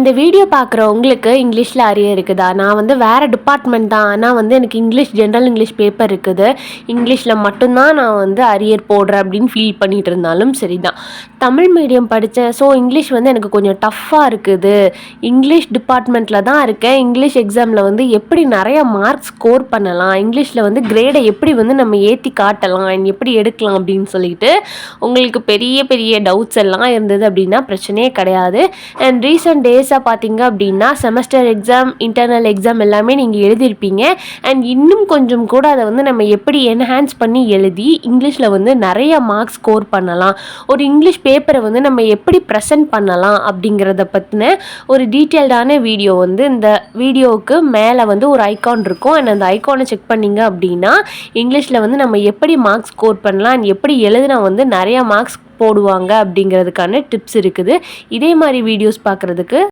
இந்த வீடியோ பார்க்குற உங்களுக்கு இங்கிலீஷில் அரியர் இருக்குதா? நான் வந்து வேறு டிபார்ட்மெண்ட் தான். ஆனால் வந்து எனக்கு ஜென்ரல் இங்கிலீஷ் பேப்பர் இருக்குது. இங்கிலீஷில் மட்டும்தான் நான் வந்து அரியர் போடுறேன் அப்படின்னு ஃபீல் பண்ணிகிட்டு இருந்தாலும் சரி தான். தமிழ் மீடியம் படித்தேன். ஸோ இங்கிலீஷ் வந்து எனக்கு கொஞ்சம் டஃப்பாக இருக்குது. இங்கிலீஷ் டிபார்ட்மெண்ட்டில் தான் இருக்கேன். இங்கிலீஷ் எக்ஸாமில் வந்து எப்படி நிறைய மார்க்ஸ் ஸ்கோர் பண்ணலாம், இங்கிலீஷில் வந்து கிரேடை எப்படி வந்து நம்ம ஏற்றி காட்டலாம், எப்படி எடுக்கலாம் அப்படின்னு சொல்லிட்டு உங்களுக்கு பெரிய பெரிய டவுட்ஸ் எல்லாம் இருந்தது அப்படின்னா பிரச்சனையே கிடையாது. அண்ட் ரீசெண்ட் டேஸாக பார்த்தீங்க அப்படின்னா செமஸ்டர் எக்ஸாம், இன்டர்னல் எக்ஸாம் எல்லாமே நீங்கள் எழுதியிருப்பீங்க. அண்ட் இன்னும் கொஞ்சம் கூட அதை வந்து நம்ம எப்படி என்ஹான்ஸ் பண்ணி எழுதி இங்கிலீஷில் வந்து நிறைய மார்க்ஸ் ஸ்கோர் பண்ணலாம், ஒரு இங்கிலீஷ் பேப்பரை வந்து நம்ம எப்படி ப்ரெசென்ட் பண்ணலாம் அப்படிங்கிறத பற்றின ஒரு டீட்டெயில்டான வீடியோ வந்து இந்த வீடியோவுக்கு மேலே வந்து ஒரு ஐக்கான் இருக்கும். அண்ட் அந்த ஐக்கானை செக் பண்ணிங்க அப்படின்னா இங்கிலீஷில் வந்து நம்ம எப்படி மார்க்ஸ் ஸ்கோர் பண்ணலாம் அண்ட் எப்படி எழுதினா வந்து நிறைய மார்க்ஸ் போடுவாங்க அப்படிங்கிறதுக்கான டிப்ஸ் இருக்குது. இதே மாதிரி வீடியோஸ் பார்க்குறதுக்கு